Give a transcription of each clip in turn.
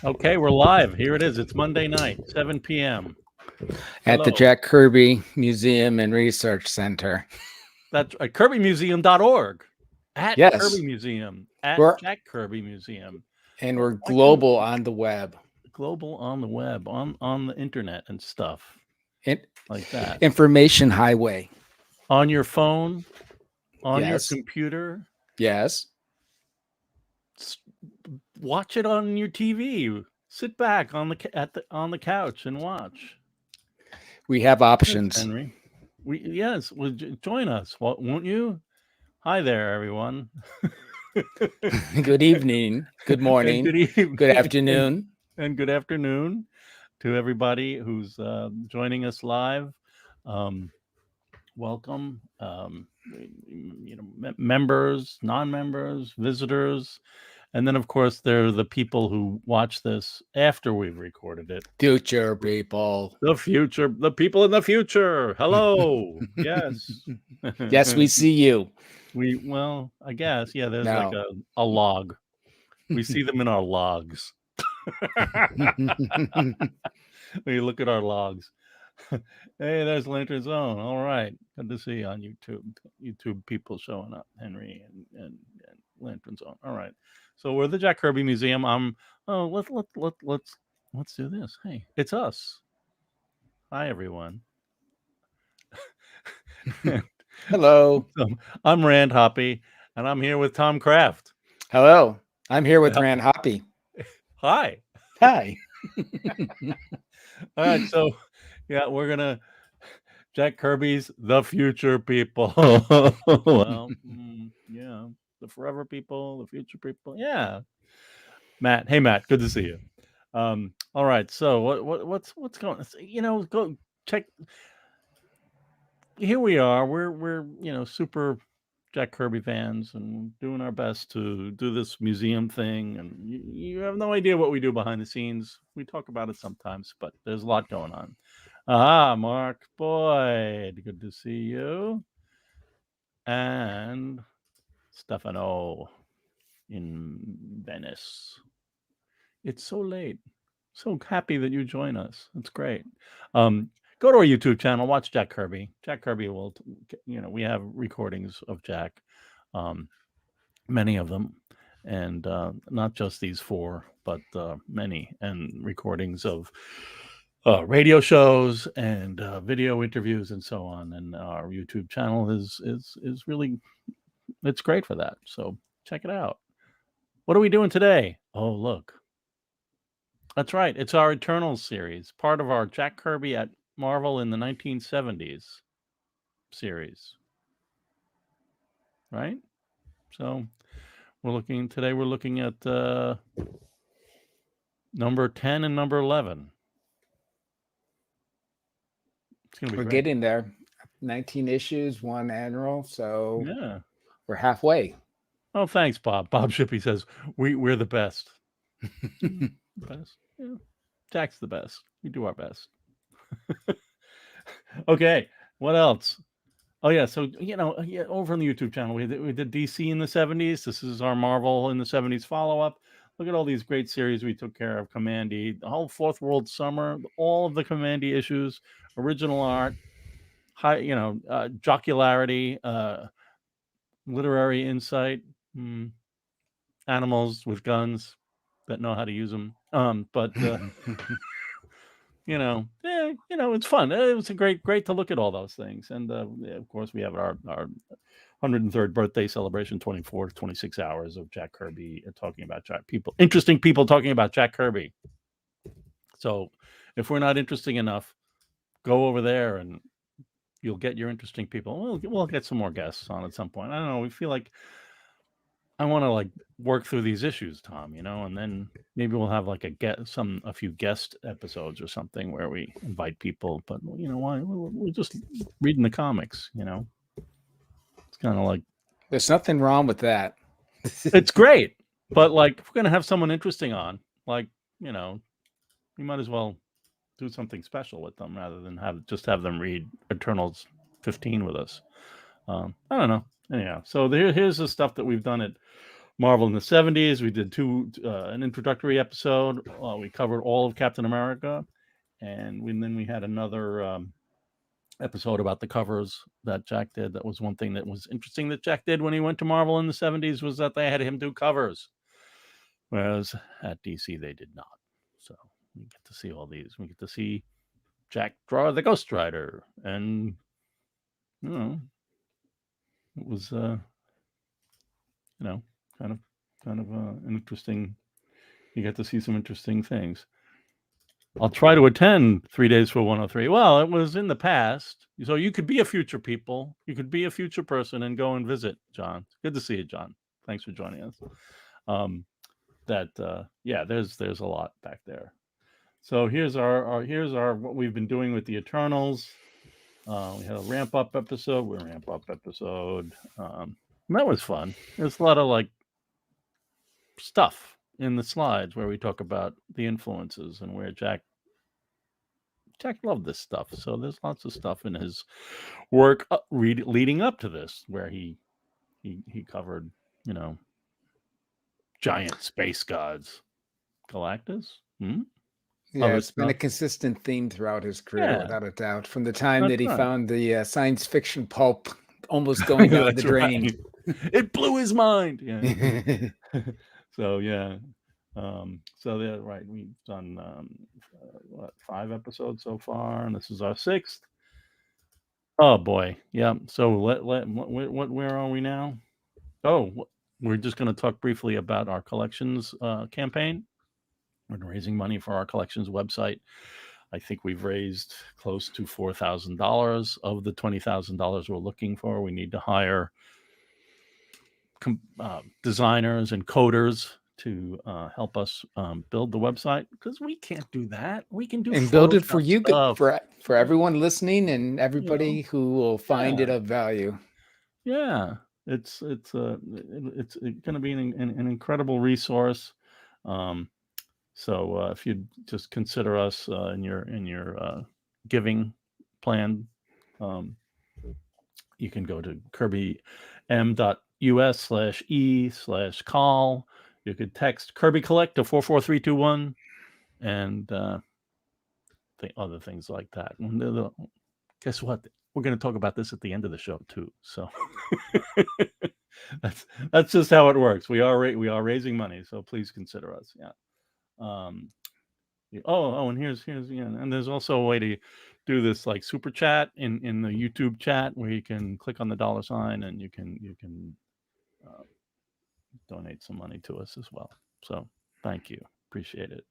Okay, we're live. Here it is. It's Monday night, 7 p.m. At the Hello. Jack Kirby Museum and Research Center. That's KirbyMuseum.org. At Yes. Kirby Museum. At We're- Jack Kirby Museum. And we're global on the web. Global on the web, on the internet and stuff like that. Information highway. On your phone, on your Yes. computer. Yes. Watch it on your TV. Sit back on the couch and watch. We have options. Yes, Henry. Join us, won't you? Hi there, everyone. Good evening. Good morning. Good afternoon. And good afternoon to everybody who's joining us live. Welcome, members, non-members, visitors. And then, of course, there are the people who watch this after we've recorded it. Future people. The people in the future. Hello. Yes. Yes, we see you. I guess. Yeah, there's like a log. We see them in our logs. We look at our logs. Hey, there's Lantern Zone. All right. Good to see you on YouTube. YouTube people showing up, Henry and Lantern Zone. All right. So we're the Jack Kirby Museum. Let's do this. Hey, it's us. Hi, everyone. Hello. I'm Rand Hoppe, and I'm here with Tom Kraft. Hello. I'm here with Rand Hoppe. Hi. Hi. All right. So, yeah, we're gonna Jack Kirby's The Future People. Well, yeah. The forever people, the future people. Yeah. Matt. Hey, Matt. Good to see you. All right. So what's going on? Go check. Here we are. We're super Jack Kirby fans and doing our best to do this museum thing. And you have no idea what we do behind the scenes. We talk about it sometimes, but there's a lot going on. Mark Boyd. Good to see you. And Stefano in Venice. It's so late. So happy that you join us. It's great. Go to our YouTube channel, watch Jack Kirby. Jack Kirby will, we have recordings of Jack, many of them, and not just these four, but many, and recordings of radio shows and video interviews and so on. And our YouTube channel is really, it's great for that. So check it out. What are we doing today? Oh, look. That's right. It's our Eternals series, part of our Jack Kirby at Marvel in the 1970s series. Right? So we're looking at number 10 and number 11. We're getting there. 19 issues, one annual, so yeah, we're halfway. Oh, thanks, Bob. Bob Shippey says we're the best. Best. Yeah. Jack's the best. We do our best. Okay, what else? Oh yeah, so over on the YouTube channel, we did DC in the 70s. This is our Marvel in the 70s follow-up. Look at all these great series we took care of. Commandy, the whole Fourth World Summer, all of the Commandy issues, original art, high, jocularity, literary insight, animals with guns that know how to use them. But it's fun. It was great to look at all those things. And of course, we have our 103rd birthday celebration, 24 to 26 hours of Jack Kirby talking about interesting people talking about Jack Kirby. So if we're not interesting enough, go over there and you'll get your interesting people. We'll get some more guests on at some point. I don't know. We feel like I want to work through these issues, Tom, and then maybe we'll have a few guest episodes or something where we invite people. But why? We're just reading the comics. It's kind of like there's nothing wrong with that. It's great, but if we're gonna have someone interesting on, we might as well do something special with them rather than have them read Eternals 15 with us. I don't know. Anyhow, so here's the stuff that we've done at Marvel in the 70s. We did an introductory episode. We covered all of Captain America, and then we had another episode about the covers that Jack did. That was one thing that was interesting that Jack did when he went to Marvel in the 70s, was that they had him do covers, whereas at DC they did not. So we get to see all these. We get to see Jack draw the Ghost Rider, and it was kind of an interesting. You get to see some interesting things. I'll try to attend 3 days for 103. Well, it was in the past, so you could be a future people. You could be a future person and go and visit, John. Good to see you, John. Thanks for joining us. There's a lot back there. So here's our what we've been doing with the Eternals. We had a ramp up episode. That was fun. There's a lot of stuff in the slides where we talk about the influences and where Jack loved this stuff. So there's lots of stuff in his work leading up to this where he covered, giant space gods. Galactus? Yeah, it's been a consistent theme throughout his career, without a doubt. From the time that he found the science fiction pulp almost going down the drain. Right. It blew his mind. Yeah. So yeah. Right. We've done 5 episodes so far, and this is our 6th. Oh boy. Yeah. So where are we now? Oh, we're just going to talk briefly about our collections campaign. We're raising money for our collections website. I think we've raised close to $4,000 of the $20,000 we're looking for. We need to hire designers and coders to help us build the website, because we can't do that. We can do and build it for you, for everyone listening, and everybody who will find it of value. Yeah, it's going to be an incredible resource. So if you just consider us in your giving plan, you can go to kirbym.us/e/call. You could text Kirby Collect to 44321, and other things like that. And guess what? We're going to talk about this at the end of the show too. So that's just how it works. We are raising money, so please consider us. Yeah. And here's and there's also a way to do this super chat in the YouTube chat, where you can click on the $sign and you can donate some money to us as well. So thank you, appreciate it.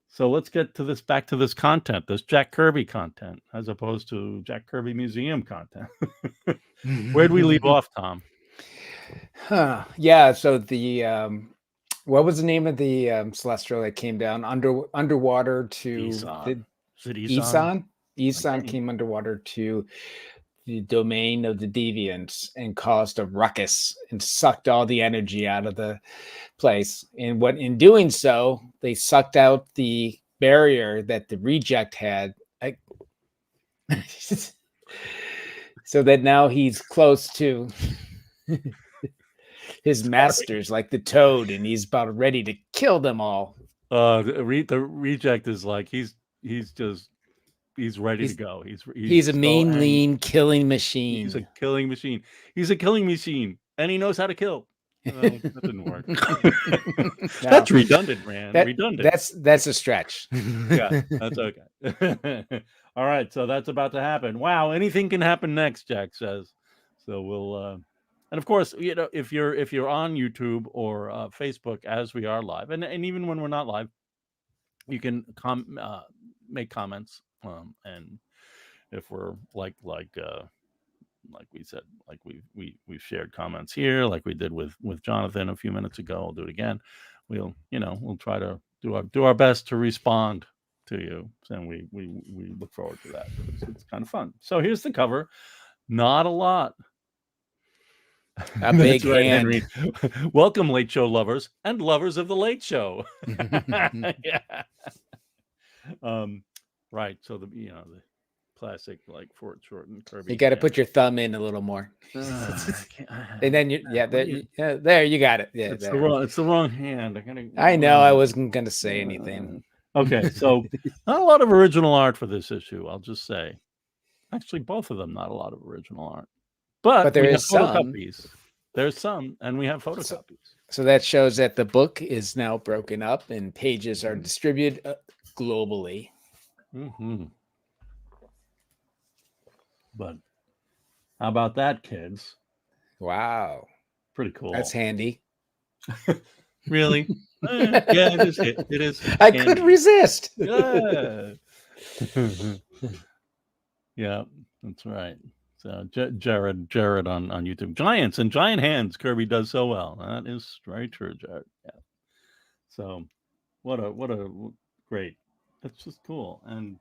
So let's get to back to this content, this Jack Kirby content, as opposed to Jack Kirby Museum content. Where'd we leave off, Tom? Yeah, so the what was the name of the celestial that came down underwater to Isan? Isan? Isan came underwater to the domain of the deviants and caused a ruckus and sucked all the energy out of the place. And in doing so, they sucked out the barrier that the reject had. So that now he's close to his masters, like the Toad, and he's about ready to kill them all. The reject is he's ready to go. He's a mean, lean killing machine. He's a killing machine. He's a killing machine, and he knows how to kill. That didn't work. That's redundant, man. Redundant. That's a stretch. Yeah, that's okay. All right, so that's about to happen. Wow, anything can happen next, Jack says. So we'll and of course, if you're on YouTube or Facebook as we are live, and even when we're not live, you can make comments. And if we're like we said, like we've shared comments here, like we did with Jonathan a few minutes ago, I'll do it again. We'll try to do our best to respond to you, and we look forward to that. It's kind of fun. So here's the cover. Not a lot. A big hand. Henry. Welcome, Late Show lovers and lovers of the Late Show. Yeah. Right. So the classic like foreshortened Kirby. You got to hand. put your thumb in a little more, I and then there you got it. Yeah, it's there. it's the wrong hand. I know. I wasn't going to say anything. Okay, so not a lot of original art for this issue. I'll just say, actually, both of them not a lot of original art, but there we have is some. photocopies. There's some, and we have photocopies. So that shows that the book is now broken up and pages are distributed globally. Mm-hmm. But how about that, kids? Wow. Pretty cool. That's handy. Really? Yeah, it is. It is. I couldn't resist. Yeah. Yeah, that's right. So Jared on YouTube. Giants and giant hands. Kirby does so well. That is very true, Jared. Yeah. So what a great. That's just cool. And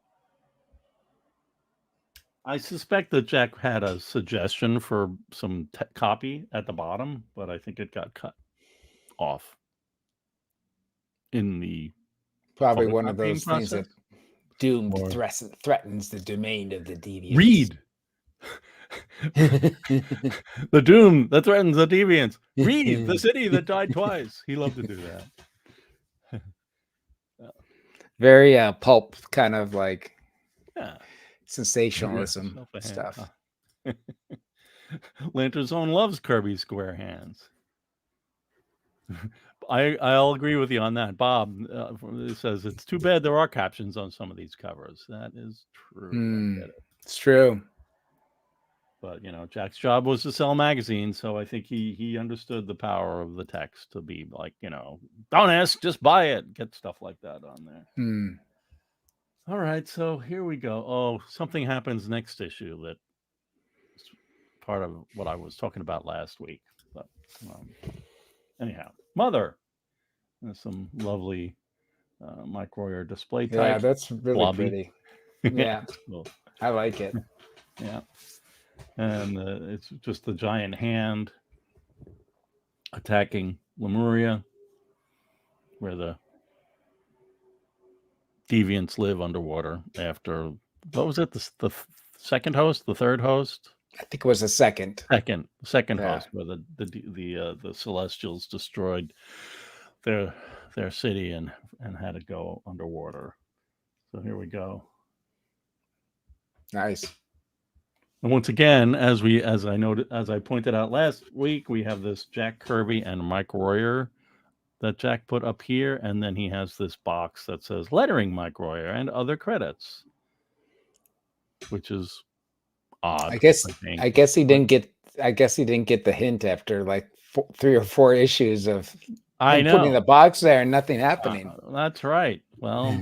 I suspect that Jack had a suggestion for some copy at the bottom, but I think it got cut off in the probably one of those process. things that Doom threatens the domain of the deviants. Read. The Doom that threatens the deviants. Read the city that died twice. He loved to do that. Very pulp kind of like yeah. sensationalism stuff. Lantern's Own loves Kirby square hands. I'll agree with you on that. Bob says it's too bad there are captions on some of these covers. That is true. I get it. It's true. But Jack's job was to sell magazines, so I think he understood the power of the text to be like, don't ask, just buy it. Get stuff like that on there. All right, so here we go. Oh, something happens next issue that is part of what I was talking about last week. But anyhow, Mother. There's some lovely Mike Royer display type. Yeah, that's really pretty. Yeah, cool. I like it. Yeah. And it's just the giant hand attacking Lemuria, where the deviants live underwater after, what was it, the second host, the third host? I think it was the second host, where the Celestials destroyed their city and had to go underwater. So here we go. Nice. And once again, as I pointed out last week, we have this Jack Kirby and Mike Royer that Jack put up here, and then he has this box that says lettering Mike Royer and other credits, which is odd. I guess he didn't get the hint after like 3 or 4 issues of putting the box there and nothing happening. That's right. Well,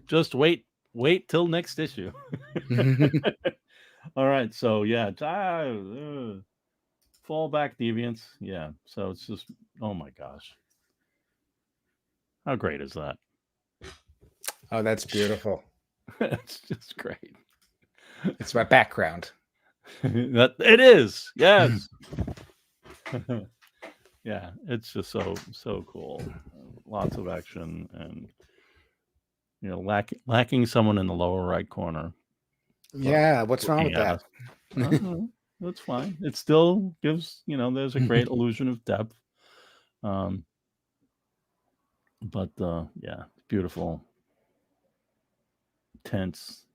just wait till next issue. All right, so yeah, fall back deviants. Yeah, so it's just, oh my gosh, how great is that? Oh, that's beautiful. It's just great. It's my background. It is, yes. Yeah, it's just so cool. Lots of action, and lacking someone in the lower right corner. Yeah, what's wrong with that? That's fine. It still gives, there's a great illusion of depth. But yeah, beautiful, tense.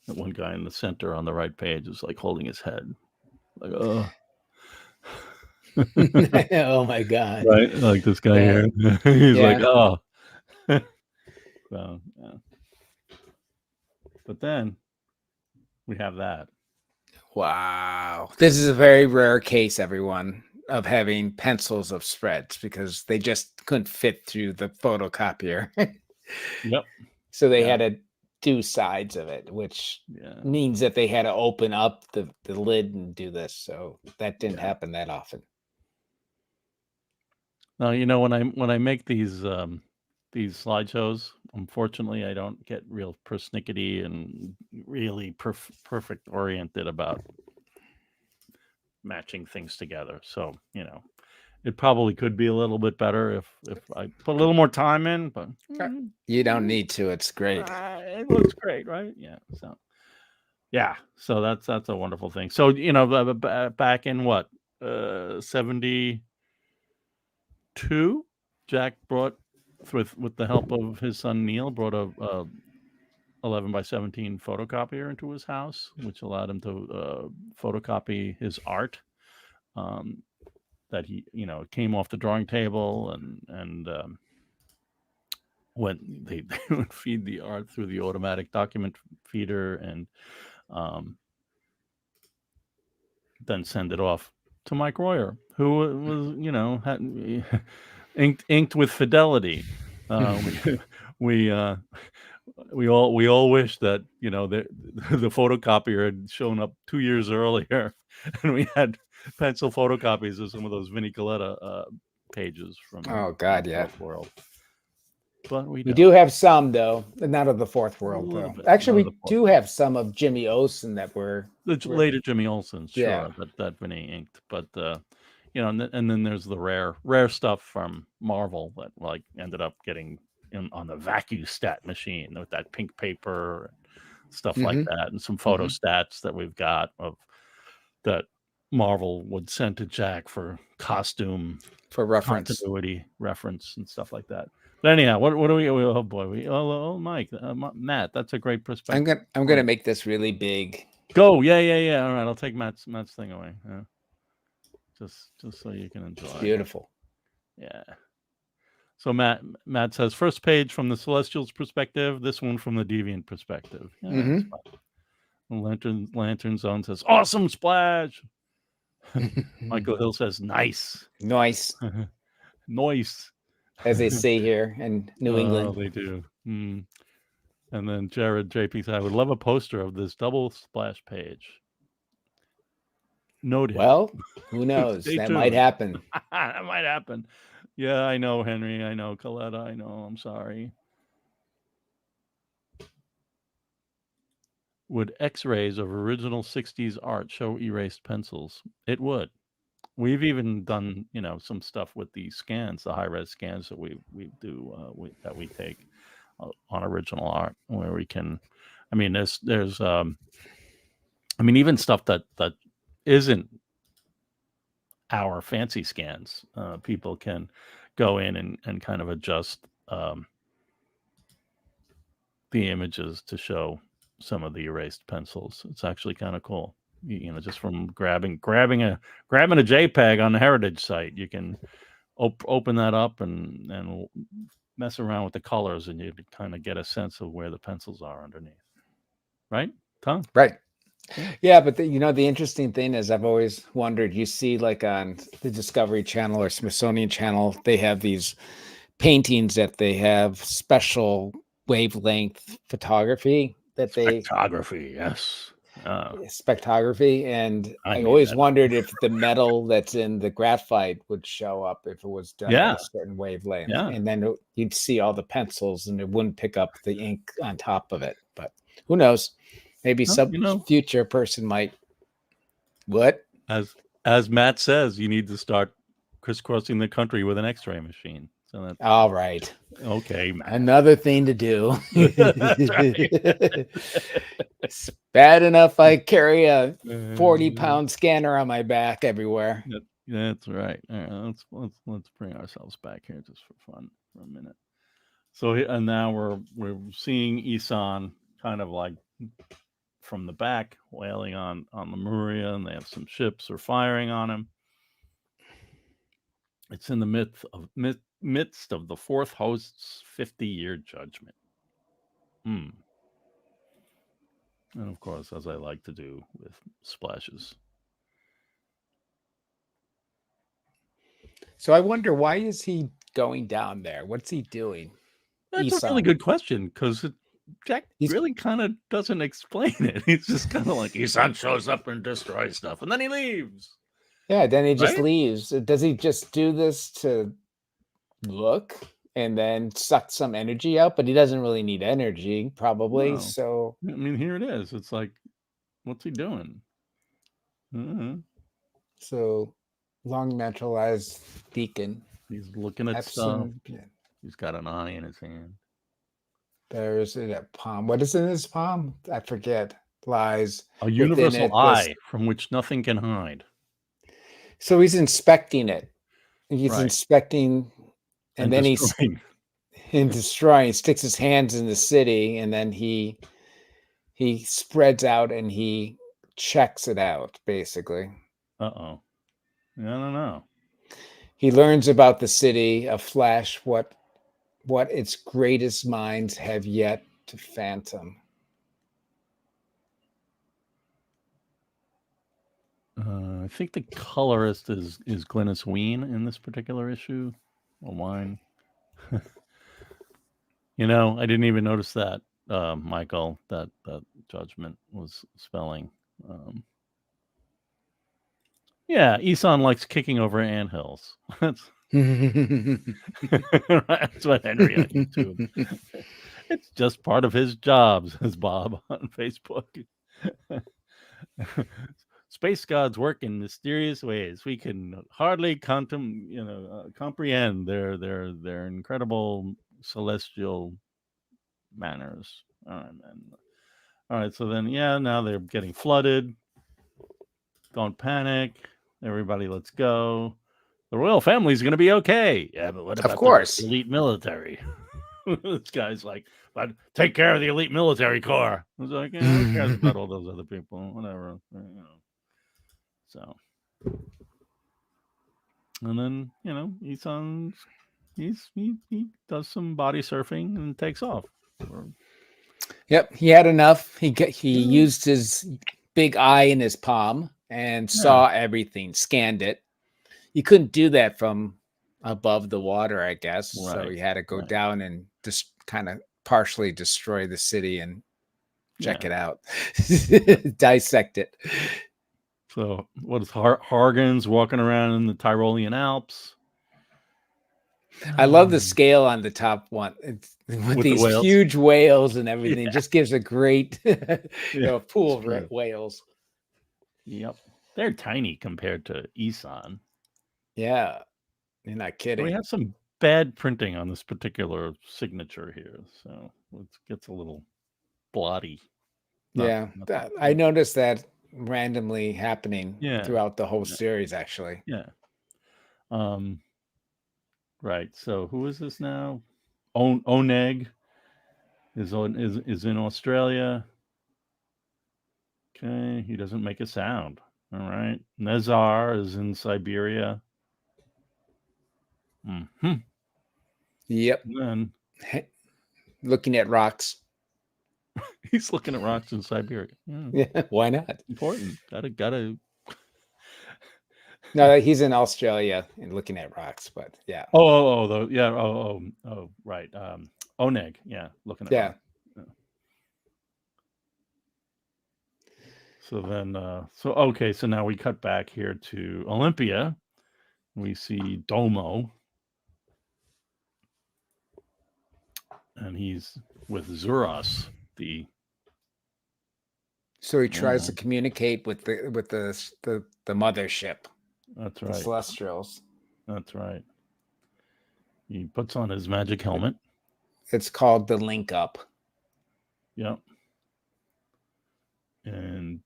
That one guy in the center on the right page is like holding his head, like, oh. Oh my God! Right, like this guy here. He's like, oh. So, yeah. But then we have that. Wow, this is a very rare case, everyone, of having pencils of spreads because they just couldn't fit through the photocopier. Yep. So they had to do sides of it, which means that they had to open up the lid and do this. So that didn't happen that often. Now, when I make these slideshows, unfortunately, I don't get real persnickety and really perfect oriented about matching things together. So, It probably could be a little bit better if I put a little more time in, but You don't need to. It's great. it looks great, right? Yeah. So yeah, so that's a wonderful thing. So back in what 72, Jack brought with the help of his son Neil brought a 11 by 17 photocopier into his house, which allowed him to photocopy his art. That he came off the drawing table and when they would feed the art through the automatic document feeder and then send it off to Mike Royer, who was had inked with fidelity. We we all wish that the photocopier had shown up 2 years earlier, and we had pencil photocopies of some of those Vinnie Coletta pages from Oh God, yeah. Fourth World. But we do have some though, not of the Fourth World though. bit, Actually, we do have some of Jimmy Olsen that were later Jimmy Olsen, sure, Yeah. that Vinnie inked, but and then there's the rare stuff from Marvel that like ended up getting on the VacuStat machine with that pink paper and stuff like that, and some photo stats that we've got of that Marvel would send to Jack for costume for reference, continuity reference and stuff like that. But anyhow, what do we? Oh boy, Mike, Matt, that's a great perspective. I'm gonna make this really big. Go, yeah. All right, I'll take Matt's thing away. Yeah. Just so you can enjoy. It's beautiful. Yeah. So Matt says first page from the Celestials' perspective, this one from the Deviant perspective. Yeah, Lantern Zone says awesome splash. Michael Hill says nice. Nice. As they say here in New England. Oh, they do. And then Jared JP said, I would love a poster of this double splash page. Noted. Well, who knows? That might happen. That might happen. Yeah, I know, Henry. I know, Coletta. I know. I'm sorry. Would X-rays of original 60s art show erased pencils? It would. We've even done, some stuff with the scans, the high-res scans that we do, that we take on original art, where we can. I mean, there's even stuff that isn't our fancy scans. People can go in and kind of adjust the images to show some of the erased pencils. It's actually kind of cool. Just from grabbing a JPEG on the Heritage site, you can open that up and mess around with the colors, and you kind of get a sense of where the pencils are underneath. Right, Tom? Right. Yeah, but the interesting thing is, I've always wondered. You see, like on the Discovery Channel or Smithsonian Channel, they have these paintings that they have special wavelength photography that spectrography, yes. Spectrography, and I always wondered if the metal that's in the graphite would show up if it was done at a certain wavelength, and then you'd see all the pencils, and it wouldn't pick up the ink on top of it. But who knows? Maybe some future person might. What? As Matt says, you need to start crisscrossing the country with an X-ray machine. So that's all right. Okay, Matt. Another thing to do. It's bad enough I carry a 40-pound scanner on my back everywhere. That's right. All right, let's bring ourselves back here just for fun for a minute. So and now we're seeing Isan kind of like from the back wailing on Lemuria, and they have some ships are firing on him. It's in the midst of the fourth host's 50-year judgment. And of course, as I like to do with splashes. So I wonder, why is he going down there? What's he doing? That's a really good question, because Jack really kind of doesn't explain it. He's just kind of like, Isan shows up and destroys stuff, and then he leaves. Yeah, then he just leaves. Does he just do this to look and then suck some energy out? But he doesn't really need energy, probably. No. So I mean, here it is. It's like, what's he doing? So long naturalized deacon. He's looking at stuff. He's got an eye in his hand. There's a palm. What is in his palm? I forget. Lies. A universal eye from which nothing can hide. So he's inspecting it. He's Right. inspecting, and then destroying. he's destroying. Sticks his hands in the city, and then he spreads out and he checks it out, basically. Uh-oh. I don't know. He learns about the city, a flash, what its greatest minds have yet to fathom. I think the colorist is Glynis Wein in this particular issue. Or wine. You know, I didn't even notice that, Michael, that Judgment was spelling. Yeah, Isan likes kicking over anthills. That's what Henry on YouTube. It's just part of his job, says Bob on Facebook. Space gods work in mysterious ways. We can hardly comprehend their incredible celestial manners. All right. So then, now they're getting flooded. Don't panic. Everybody, let's go. The royal family is going to be okay. Yeah, but what about the elite military? This guy's like, but take care of the elite military corps. I was like, who cares about all those other people? Whatever, So, and then Isan, he does some body surfing and takes off. Yep, he had enough. He used his big eye in his palm and saw everything, scanned it. You couldn't do that from above the water, I guess. Right. So he had to go down and just kind of partially destroy the city and check it out, dissect it. So what is Hargens walking around in the Tyrolean Alps? I love the scale on the top one. With these huge whales and everything. Just gives a great pool of whales. Yep. They're tiny compared to Isan. Yeah. You're not kidding. We have some bad printing on this particular signature here. So it gets a little blotty. I noticed that randomly happening throughout the whole series, actually. Yeah. Right. So who is this now? Oneg is in Australia. Okay, he doesn't make a sound. All right. Nezar is in Siberia. Mm-hmm. Yep. And then looking at rocks. He's looking at rocks in Siberia. Yeah, why not? Important. Gotta. No, he's in Australia and looking at rocks, but yeah. Right. Oneg, looking at rocks. Yeah. So then, so now we cut back here to Olympia. We see Domo. And he's with Zuras, So he tries to communicate with the mothership. That's right. The Celestials. That's right. He puts on his magic helmet. It's called the Link Up. Yep. And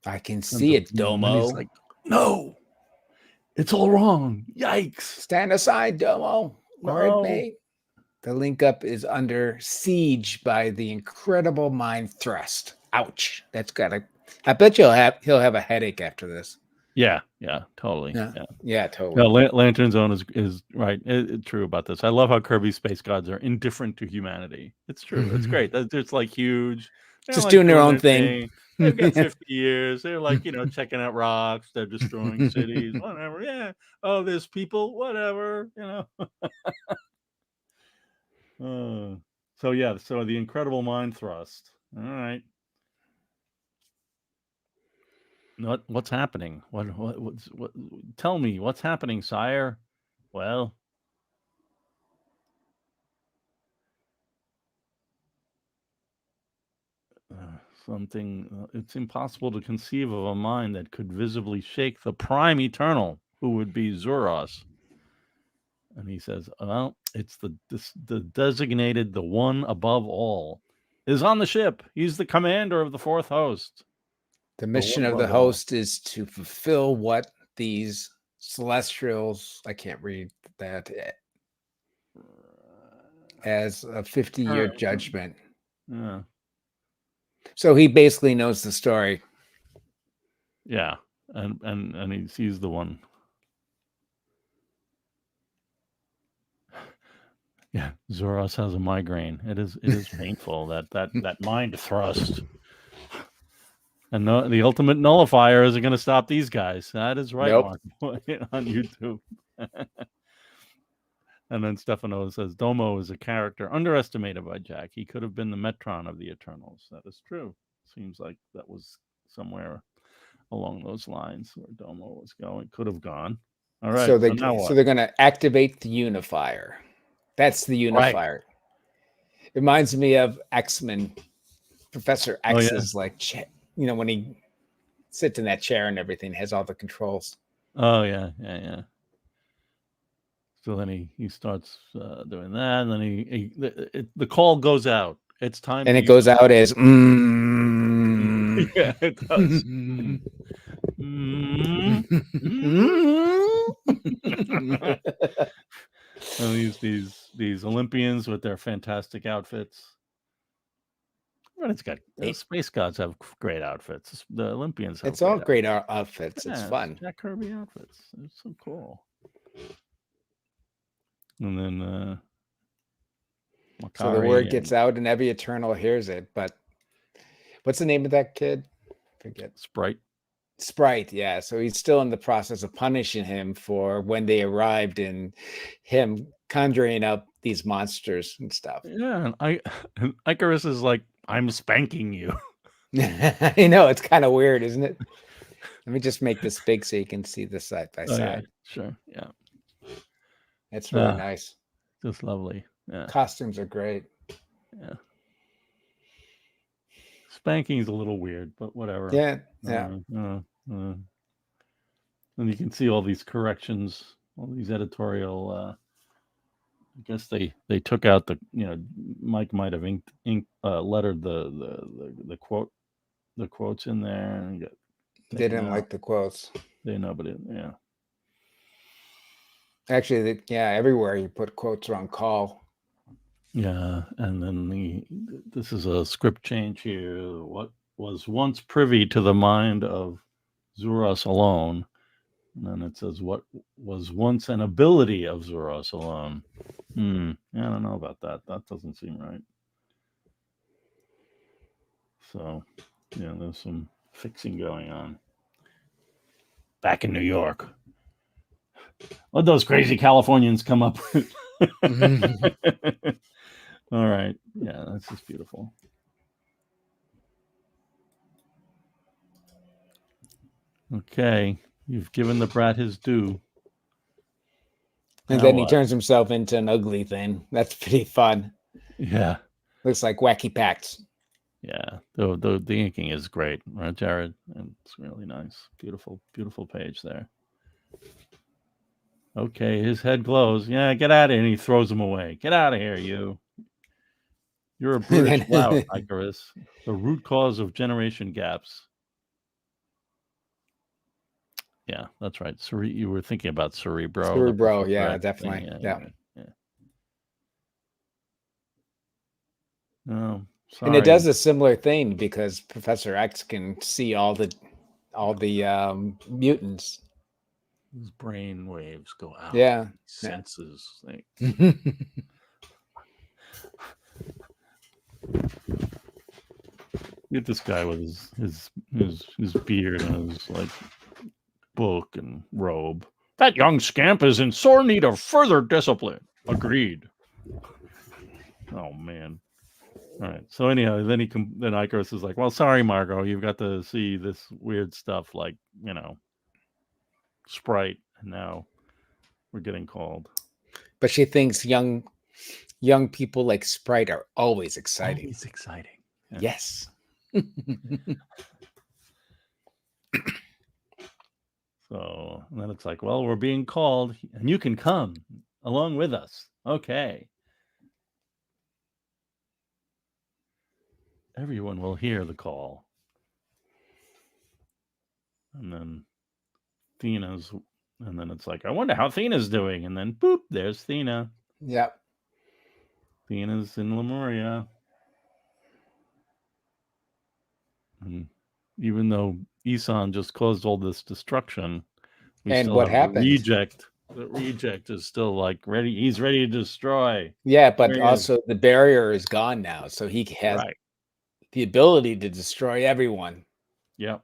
I can see it, Domo. He's like, no, it's all wrong. Yikes. Stand aside, Domo. No. Mate. The Link Up is under siege by the incredible mind thrust. Ouch. That's gotta. I bet he'll have a headache after this. Yeah, totally. Yeah, totally. No, Lantern Zone is right. It's true about this. I love how Kirby space gods are indifferent to humanity. It's true. It's great. It's like huge. Just doing their own thing. They've got 50 years. They're like, checking out rocks. They're destroying cities. Whatever. Yeah. Oh, there's people. Whatever. So the incredible mind thrust. All right. What's happening? What tell me what's happening, sire? Well, something. It's impossible to conceive of a mind that could visibly shake the prime eternal, who would be Zuros. And he says, well, it's the designated, the one above all, is on the ship. He's the commander of the fourth host. The mission of the host is to fulfill what these celestials, I can't read that, as a 50-year judgment. Yeah. So he basically knows the story. Yeah. And he sees the one. Yeah, Zoros has a migraine. It is painful, that mind thrust. And the ultimate nullifier isn't going to stop these guys. That is right, Nope. Mark, on YouTube. And then Stefano says, Domo is a character underestimated by Jack. He could have been the Metron of the Eternals. That is true. Seems like that was somewhere along those lines where Domo was going. Could have gone. All right. So, now what? they're going to activate the unifier. That's the unifier. Right. Reminds me of X-Men. Professor X is like, when he sits in that chair and everything, has all the controls. Oh, yeah. So then he starts doing that, and then the call goes out. It's time. And it goes out as, Yeah, it does. And these Olympians with their fantastic outfits. Well, it's got space gods have great outfits. The Olympians have. It's all great outfits. It's fun. Jack Kirby outfits. It's so cool. And then so the word gets out and every Eternal hears it. But what's the name of that kid? Forget. Sprite, yeah. So he's still in the process of punishing him for when they arrived and him conjuring up these monsters and stuff. Yeah, and Icarus is like, I'm spanking you. I know, it's kind of weird, isn't it? Let me just make this big so you can see this side by side. Yeah, sure, yeah. It's really nice. Just lovely. Yeah. Costumes are great. Yeah. Spanking's a little weird, but whatever. Yeah. And you can see all these corrections, all these editorial. I guess they took out the Mike might have lettered the quotes in there. And they didn't like the quotes. They know, but yeah. Actually, everywhere you put quotes are on call. Yeah, and then this is a script change here. What was once privy to the mind of Zuros alone, and then it says what was once an ability of Zuros alone. I don't know about that. That doesn't seem right. So, there's some fixing going on. Back in New York. What those crazy Californians come up with. All right. Yeah, that's just beautiful. Okay. You've given the brat his due. And then he turns himself into an ugly thing. That's pretty fun. Yeah. Looks like Wacky Packs. Yeah. The inking is great, right, Jared? And it's really nice. Beautiful, beautiful page there. Okay, his head glows. Yeah, get out of here. And he throws him away. Get out of here, you. You're a British lout, Icarus. The root cause of generation gaps. Yeah, that's right. You were thinking about Cerebro. Cerebro, yeah, definitely. Yeah. Oh, sorry. And it does a similar thing because Professor X can see all the mutants. His brain waves go out. Yeah. Senses. Get this guy with his beard and his book and robe. That young scamp is in sore need of further discipline. Agreed. Oh man. All right. So anyhow, then Icarus is like, well, sorry, Margot, you've got to see this weird stuff like Sprite, and now we're getting called. But she thinks young people like Sprite are always exciting. Always exciting. Yeah. Yes. So and then it's like, well, we're being called, and you can come along with us. Okay. Everyone will hear the call. And then Thena's, and then it's like, I wonder how Thena's doing. And then boop, there's Thena. Yep. Thena's in Lemuria. And even though Isan just caused all this destruction, we And still what have happened? the reject. The reject is still like ready. He's ready to destroy. Yeah, but There he also the barrier is gone now, so he has Right. the ability to destroy everyone. Yep.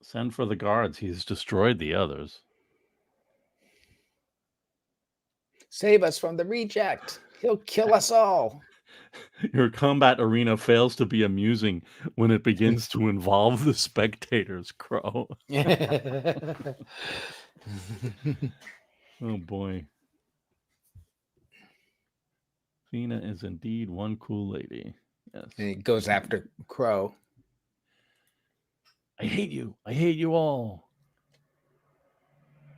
Send for the guards. He's destroyed the others. Save us from the reject. He'll kill us all. Your combat arena fails to be amusing when it begins to involve the spectators, Crow. Oh boy. Thena is indeed one cool lady. Yes. And he goes after Crow. I hate you. I hate you all.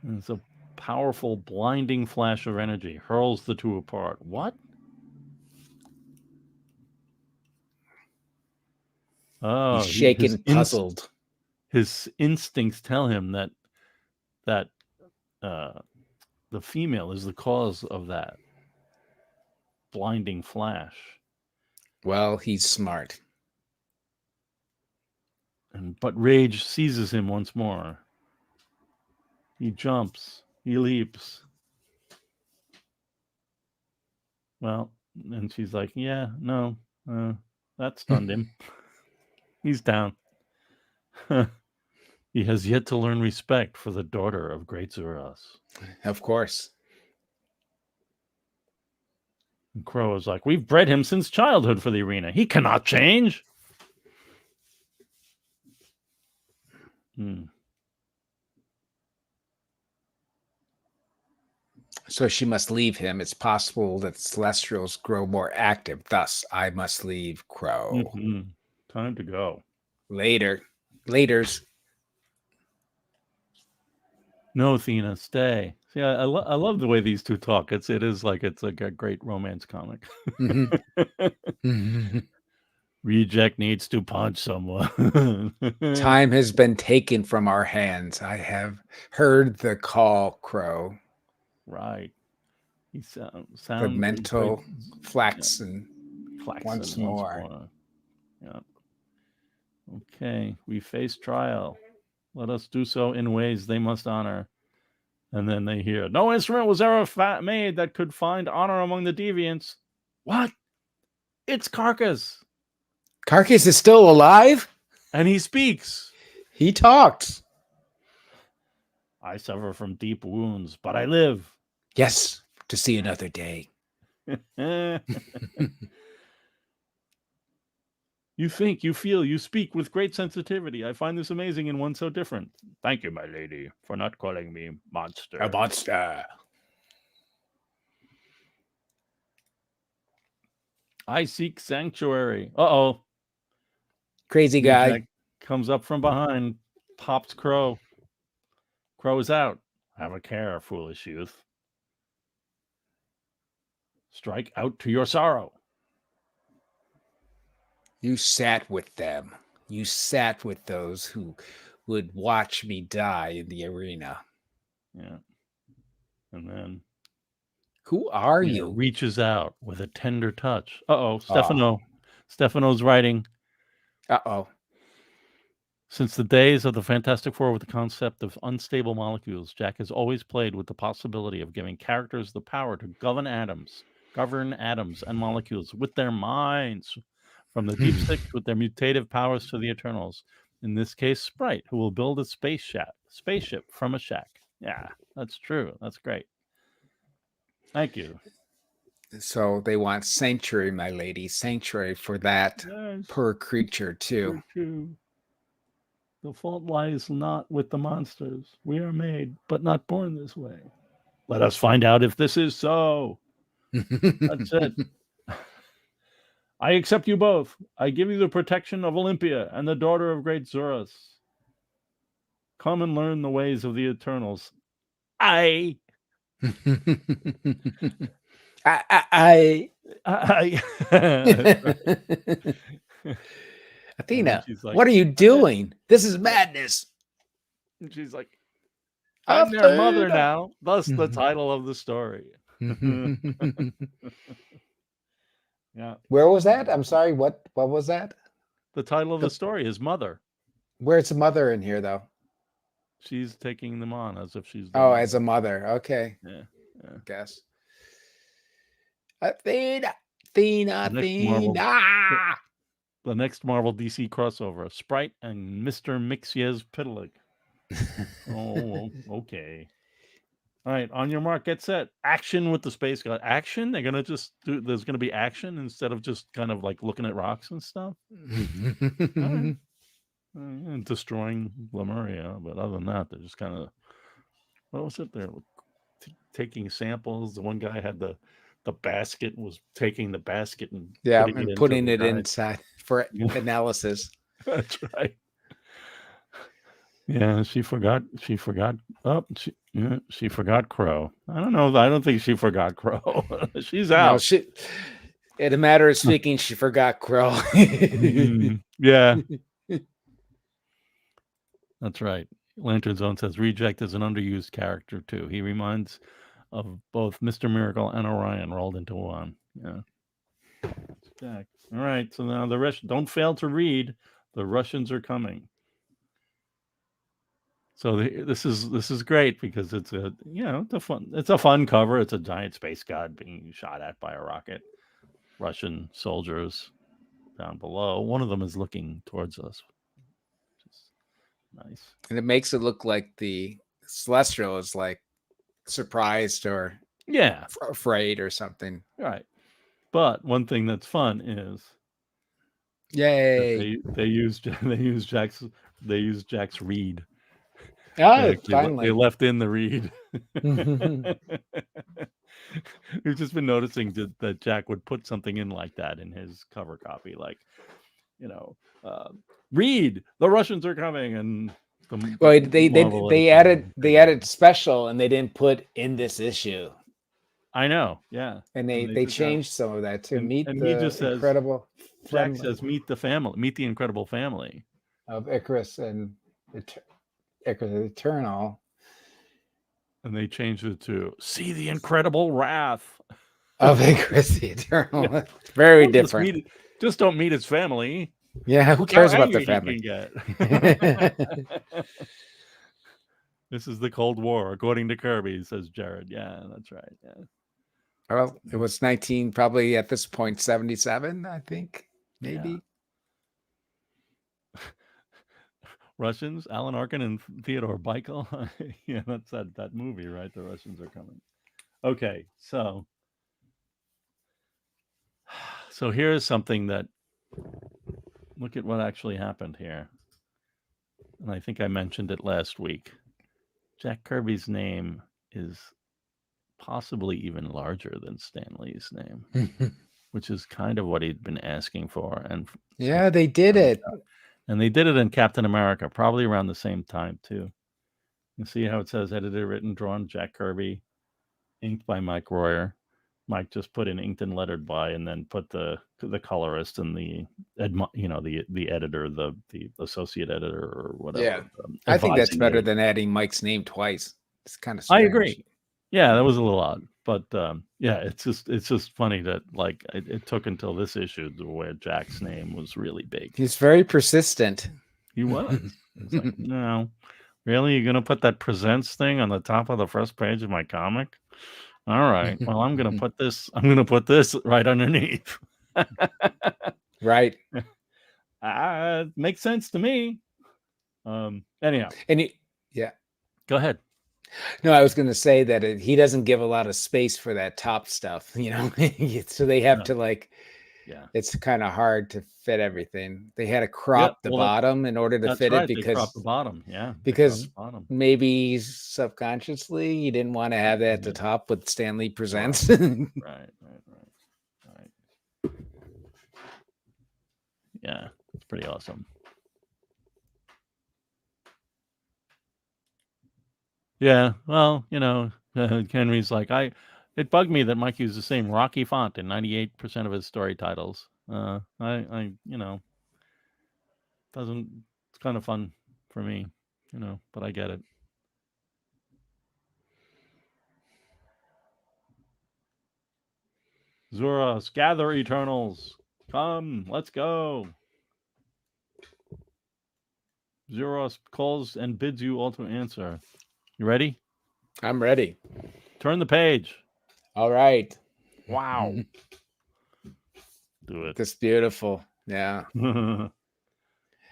And it's a powerful, blinding flash of energy hurls the two apart. What? Oh, He's shaken, puzzled. His instincts tell him that the female is the cause of that blinding flash. Well, he's smart. But rage seizes him once more. He jumps. He leaps. Well, and she's like, yeah, no, that stunned him. He's down. He has yet to learn respect for the daughter of Great Zuras. Of course. And Crow is like, we've bred him since childhood for the arena. He cannot change. So she must leave him. It's possible that Celestials grow more active. Thus, I must leave Crow. Mm-hmm. Time to go. Laters. No, Thena, stay. See, I love the way these two talk. It is like it's like a great romance comic. Mm-hmm. Reject needs to punch someone. Time has been taken from our hands. I have heard the call, Crow. Right. He sounds the mental flaxen once more. Yeah. Okay, we face trial. Let us do so in ways they must honor. And then they hear, no instrument was ever made that could find honor among the deviants. What? It's Carcass. Carcass is still alive? And he speaks. He talks. I suffer from deep wounds, but I live. Yes, to see another day. You think, you feel, you speak with great sensitivity. I find this amazing in one so different. Thank you, my lady, for not calling me monster. A monster. I seek sanctuary. Uh-oh. Crazy guy. Jack comes up from behind, pops Crow. Crow is out. Have a care, foolish youth. Strike out to your sorrow. You sat with them. You sat with those who would watch me die in the arena. Yeah. And then who are you? Reaches out with a tender touch. Uh-oh, Stefano. Stefano's writing. Uh-oh. Since the days of the Fantastic Four with the concept of unstable molecules, Jack has always played with the possibility of giving characters the power to govern atoms and molecules with their minds, from the Deep Six with their mutative powers to the Eternals. In this case, Sprite, who will build a spaceship from a shack. Yeah, that's true. That's great. Thank you. So they want sanctuary, my lady. Sanctuary for that per creature, too. The fault lies not with the monsters. We are made, but not born this way. Let us find out if this is so. That's it. I accept you both. I give you the protection of Olympia and the daughter of great Zurus. Come and learn the ways of the Eternals. I Athena, she's like, what are you doing? This is madness. and she's like, I'm their mother Athena. now. Thus the title of the story. Yeah. Where was that? I'm sorry. What was that? The title of the story is Mother. Where's the mother in here, though? She's taking them on as if she's. Oh, as a mother. Okay. Yeah. Guess. Athena. Athena. Athena. The next Marvel DC crossover: Sprite and Mr. Mixyez Pitalik. Oh, okay. All right, on your mark, get set. Action with the space god. Action? They're gonna just do. There's gonna be action instead of just kind of like looking at rocks and stuff. Right. And destroying Lemuria, but other than that, they're just kind of. What was it? They're taking samples. The one guy had the basket, was taking the basket and putting it inside for analysis. That's right. Yeah, she forgot. Oh, she forgot Crow. I don't know. I don't think she forgot Crow. She's out. No, in a matter of speaking, she forgot Crow. Yeah. That's right. Lantern Zone says Reject is an underused character too. He reminds of both Mr. Miracle and Orion rolled into one. Yeah. Jack. All right. So now the rest. Don't fail to read. The Russians are coming. So this is great because it's a fun cover. It's a giant space god being shot at by a rocket. Russian soldiers down below. One of them is looking towards us. Nice. And it makes it look like the Celestial is like surprised or afraid or something. Right. But one thing that's fun is yay. They use Jack's read. Oh, finally. They left in the read. We've just been noticing that Jack would put something in like that in his cover copy, like, read, the Russians are coming, and they added special, and they didn't put in this issue. I know, yeah, and they changed some of that too. And he just says, incredible. Jack says, meet the incredible family of Icarus and Icarus Eternal. And they changed it to see the incredible wrath of Icarus the Eternal. Yeah. Very different. Just don't meet his family. Yeah, who cares about the family? This is the Cold War, according to Kirby, says Jared. Yeah, that's right. Yeah. Well, it was probably at this point, 77, I think, maybe. Yeah. Russians, Alan Arkin and Theodore Beichel. Yeah, that's that movie, right? The Russians are coming. Okay, so here's something that, look at what actually happened here. And I think I mentioned it last week. Jack Kirby's name is possibly even larger than Stan Lee's name, which is kind of what he'd been asking for. And yeah, they did it. And they did it in Captain America, probably around the same time, too. You see how it says edited, written, drawn, Jack Kirby, inked by Mike Royer. Mike just put in inked and lettered by, and then put the colorist and the editor, the associate editor or whatever. Yeah, I think that's better than adding Mike's name twice. It's kind of strange. I agree. Yeah, that was a little odd, but yeah, it's just funny that like it took until this issue where Jack's name was really big. He's very persistent. He was. It's like, no, really, you're gonna put that presents thing on the top of the first page of my comic? All right. Well, I'm gonna put this right underneath. Right. Makes sense to me. Anyhow. Yeah. Go ahead. No, I was going to say that he doesn't give a lot of space for that top stuff, so they have to it's kind of hard to fit everything. They had to crop the bottom in order to fit it because they cropped the bottom. Yeah. Because maybe subconsciously you didn't want to have that at the top with Stan Lee Presents. Right. Yeah, it's pretty awesome. Yeah, well, Henry's like, it bugged me that Mike used the same rocky font in 98% of his story titles. It's kind of fun for me, but I get it. Zuros, gather Eternals. Come, let's go. Zuros calls and bids you all to answer. You ready? I'm ready. Turn the page. All right. Wow. Do it. That's beautiful. Yeah.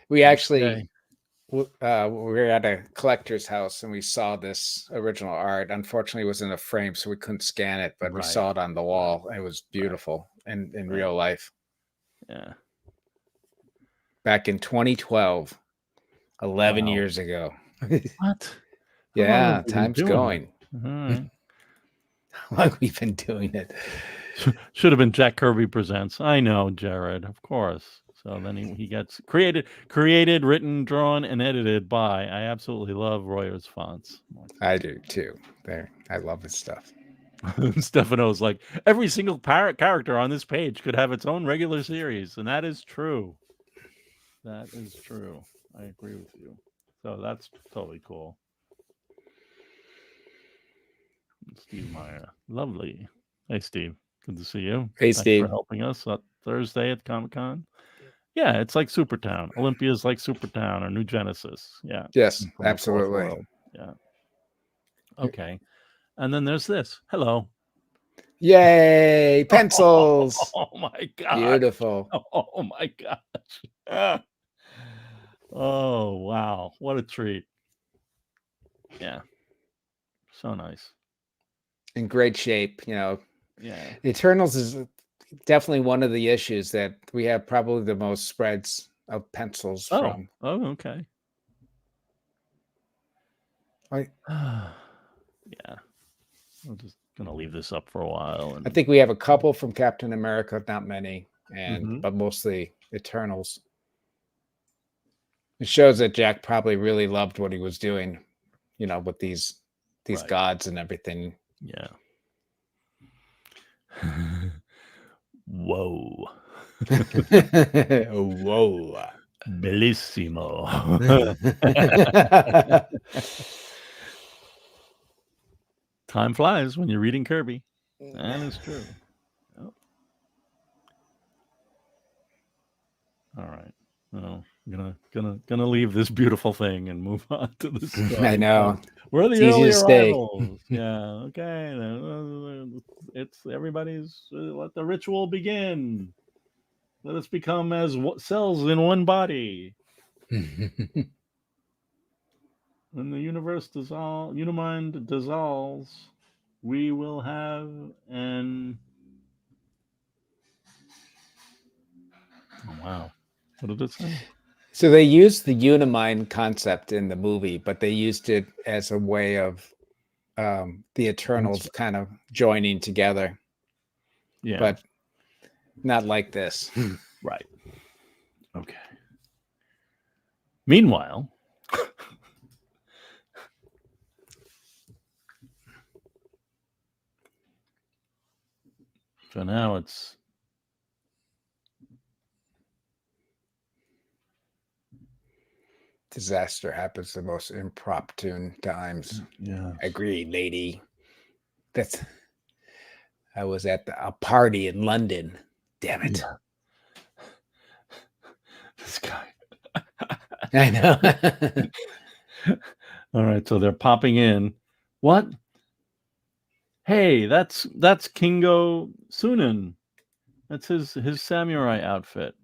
We actually, we were at a collector's house and we saw this original art. Unfortunately, it was in a frame, so we couldn't scan it, but we saw it on the wall. It was beautiful in real life. Yeah. Back in 2012, 11 years ago. What? Yeah, time's going. All right. How long we've been doing it. Should have been Jack Kirby Presents. I know, Jared, of course. So then he gets created, written, drawn, and edited by. I absolutely love Royer's fonts. I do too. I love his stuff. Stefano's like, every single character on this page could have its own regular series, and that is true. That is true. I agree with you. So that's totally cool. Steve Meyer, lovely. Hey, Steve, good to see you. Hey, Thanks Steve, for helping us Thursday at Comic-Con. Yeah, it's like Supertown. Olympia's like Supertown or New Genesis. Yeah. Yes, absolutely. Yeah. Okay. And then there's this. Hello. Yay, pencils. Oh my God. Beautiful. Oh my gosh. Oh, wow. What a treat. Yeah. So nice. In great shape, Yeah. Eternals is definitely one of the issues that we have probably the most spreads of pencils from. Oh, okay. Yeah. I'm just gonna leave this up for a while. I think we have a couple from Captain America, not many, but mostly Eternals. It shows that Jack probably really loved what he was doing, with these gods and everything. Yeah. Whoa. Whoa. Bellissimo. Time flies when you're reading Kirby. That is true. Oh. All right. Well, I'm gonna leave this beautiful thing and move on to the story. I know. We're the early arrivals. Yeah. Okay. It's everybody's. Let the ritual begin. Let us become as cells in one body. When the universe Unimind dissolves, we will have an. Oh, wow. What did it say? So they used the Unimind concept in the movie, but they used it as a way of the Eternals kind of joining together. Yeah. But not like this. Right. Okay. Meanwhile, so now it's disaster happens the most impromptu times. Yeah. Agreed, lady. I was at a party in London. Damn it. Yeah. This guy. I know. All right, so they're popping in. What? Hey, that's Kingo Sunan. That's his samurai outfit.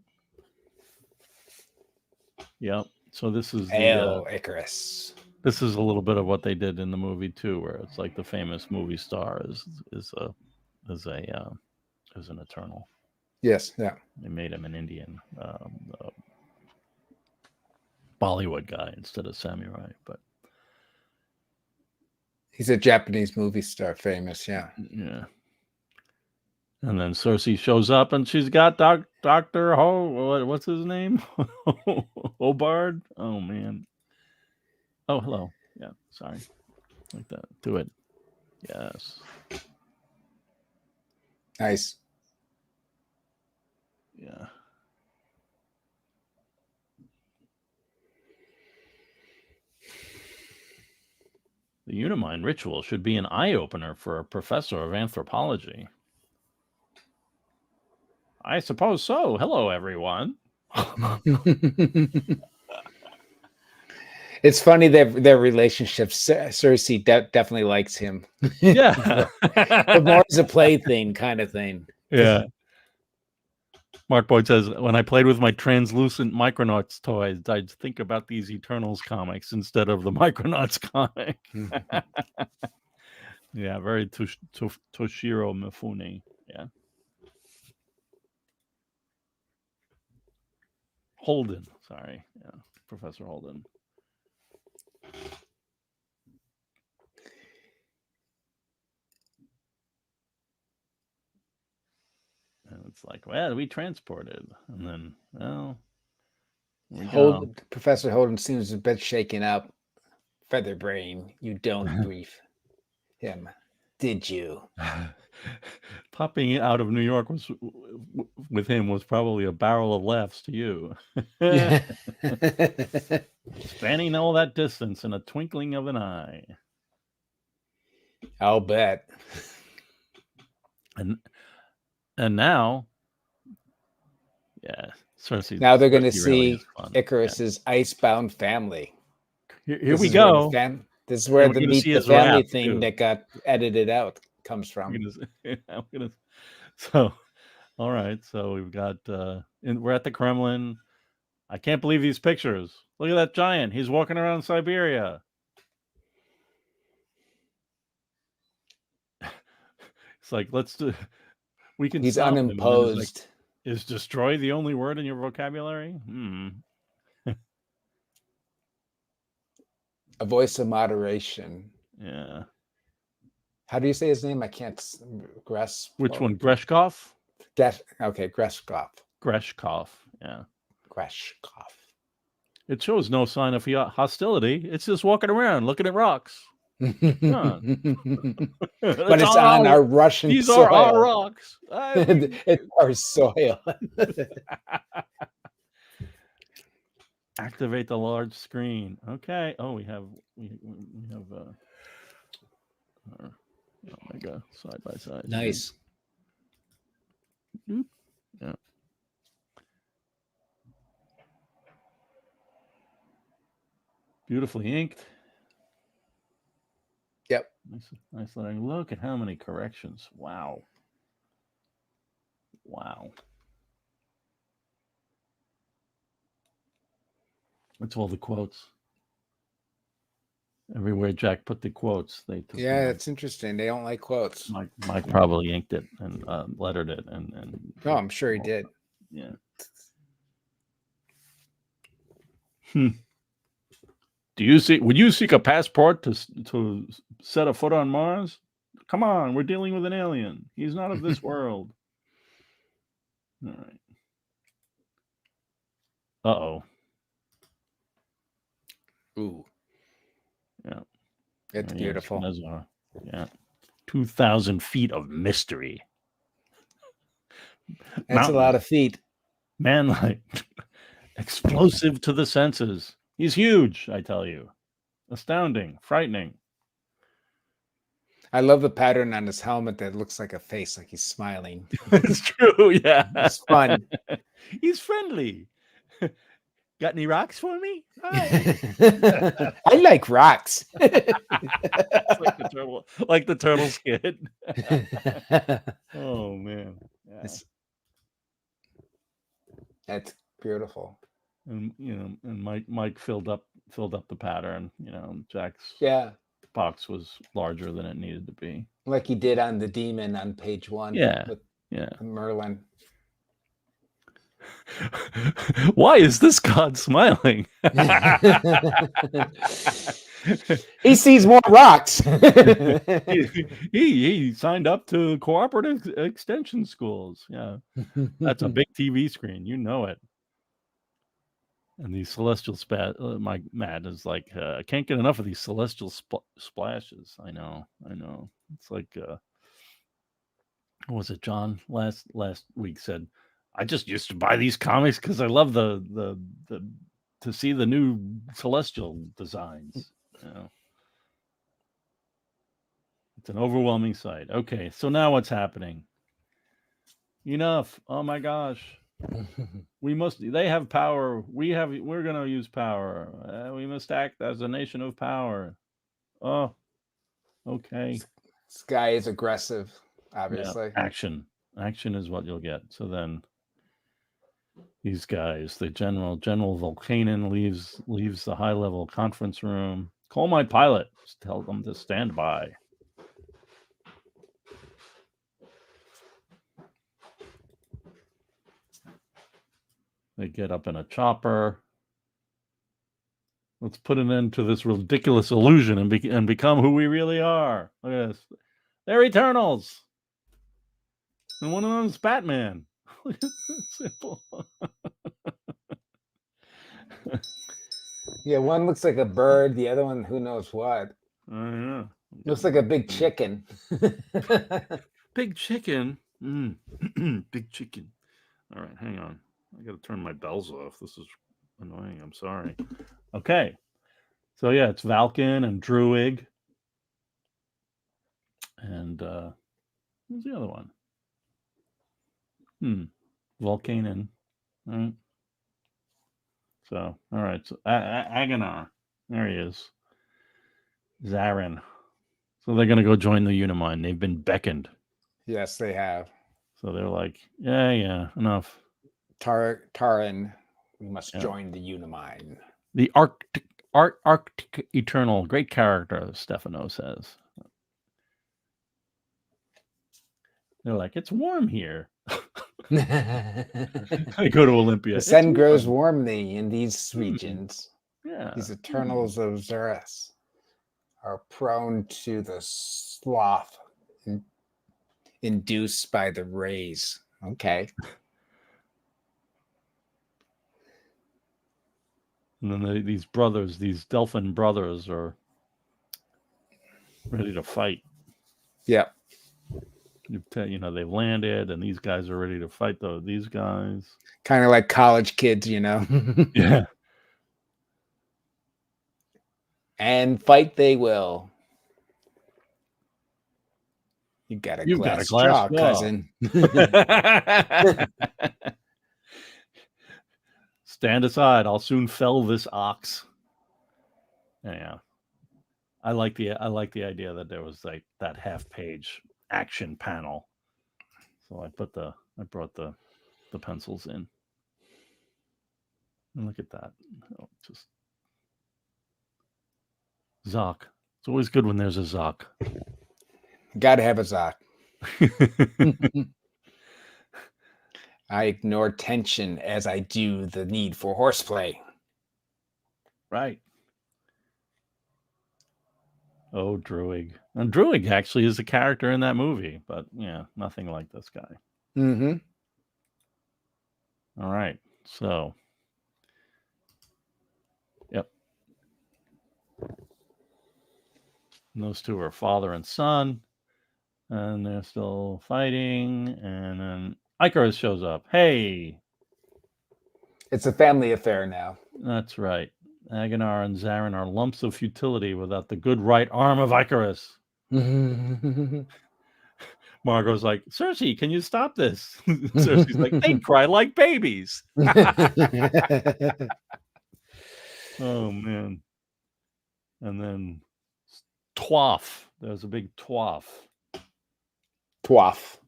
Yep. So this is Icarus. This is a little bit of what they did in the movie too, where it's like the famous movie star is an Eternal. Yes. Yeah. They made him an Indian Bollywood guy instead of samurai, but he's a Japanese movie star, famous. Yeah. Yeah. And then Cersei shows up, and she's got Dr. Dr. What's his name? Hobart? Oh, man. Oh, hello. Yeah, sorry. Like that. Do it. Yes. Nice. Yeah. The Unimind ritual should be an eye-opener for a professor of anthropology. I suppose so. Hello, everyone. It's funny that their relationship, Cersei definitely likes him. Yeah. But more as a plaything kind of thing. Yeah. Mark Boyd says, when I played with my translucent Micronauts toys, I'd think about these Eternals comics instead of the Micronauts comic. Yeah, very Toshiro Mifune. Yeah. Holden. Sorry. Yeah. Professor Holden. And it's like, well, we transported. And then, well, Professor Holden seems a bit shaken up. Featherbrain, you don't brief him, did you? Popping out of New York with him was probably a barrel of laughs to you. Spanning all that distance in a twinkling of an eye. I'll bet. And now, yeah, Cersei. Now they're going to really see Icarus's icebound family. Here we go. This is where the meet the family thing too. that got edited out comes from. So, all right. So we've got, we're at the Kremlin. I can't believe these pictures. Look at that giant. He's walking around Siberia. It's like, we can. He's unimposed. Is destroy the only word in your vocabulary? A voice of moderation. Yeah. How do you say his name? I can't grasp. Which one? Greshkov? Okay, Greshkov. Greshkov. Yeah. Greshkov. It shows no sign of hostility. It's just walking around, looking at rocks. But it's on our Russian these soil. These are our rocks. It's our soil. Activate the large screen. Okay. Oh, we have our Omega side by side. Nice. Yeah. Beautifully inked. Yep. Nice lettering. Look at how many corrections. Wow. That's all the quotes. Everywhere Jack put the quotes, they took. Yeah, it's interesting. They don't like quotes. Mike probably inked it and lettered it and. Oh, I'm sure he did. Yeah. Would you seek a passport to set a foot on Mars? Come on, we're dealing with an alien. He's not of this world. All right. Uh-oh. Ooh. Yeah. It's beautiful. Yeah. 2,000 feet of mystery. That's a lot of feet. Man, like explosive to the senses. He's huge, I tell you. Astounding, frightening. I love the pattern on his helmet that looks like a face, like he's smiling. It's true, yeah. It's fun. He's friendly. Got any rocks for me? Hi. I like rocks. like the turtle skid. Oh man. Yeah. That's beautiful. And Mike filled up the pattern. Jack's box was larger than it needed to be. Like he did on the demon on page 1. Yeah. With Yeah. Merlin. Why is this god smiling? He sees more rocks. he signed up to cooperative extension schools. Yeah, that's a big TV screen. You know it. And these celestial my Matt is like, I can't get enough of these celestial splashes. I know. It's like, what was it John last week said? I just used to buy these comics because I love the to see the new celestial designs. You know? It's an overwhelming sight. Okay, so now what's happening? Enough! Oh my gosh! We must. They have power. We're going to use power. We must act as a nation of power. Oh, okay. This guy is aggressive, obviously. Yeah, action is what you'll get. So then, these guys, the General Volcanen leaves the high level conference room. Call my pilot. Just tell them to stand by. They get up in a chopper. Let's put an end to this ridiculous illusion and become who we really are. Look at this. They're Eternals. And one of them's Batman. Simple. Yeah, one looks like a bird. The other one, who knows what. Yeah. Looks like a big chicken. Big chicken. Big chicken. All right, hang on. I got to turn my bells off. This is annoying. I'm sorry. Okay. So yeah, it's Valken and Druig. And who's the other one? Volcanen. All right. So, all right. So Agonar. There he is. Zarin. So they're going to go join the Unimind. They've been beckoned. Yes, they have. So they're like, yeah, enough. Taran, we must join the Unimind. The Arctic Eternal, great character, Stefano says. They're like, it's warm here. I go to Olympia. The sun grows warmly in these regions. Yeah. These Eternals of Xeris are prone to the sloth induced by the rays. Okay. And then these Delphin brothers are ready to fight. Yeah. They've landed, and these guys are ready to fight these guys. Kind of like college kids, Yeah. And fight they will. You've got a glass jaw, cousin. Stand aside. I'll soon fell this ox. Yeah. I like the idea that there was like that half-page action panel. So I brought the pencils in. And look at that. Just Zoc. It's always good when there's a Zoc. Gotta have a Zoc. I ignore tension as I do the need for horseplay. Right. Oh, Druig. And Druig actually is a character in that movie, but yeah, nothing like this guy. Mm-hmm. All right. So, yep. And those two are father and son, and they're still fighting. And then Icarus shows up. Hey! It's a family affair now. That's right. Agonar and Zarin are lumps of futility without the good right arm of Icarus. Margot's like, Cersei, can you stop this? Cersei's like, they cry like babies. Oh, man. And then Twaff. There's a big Twaff. Twaff.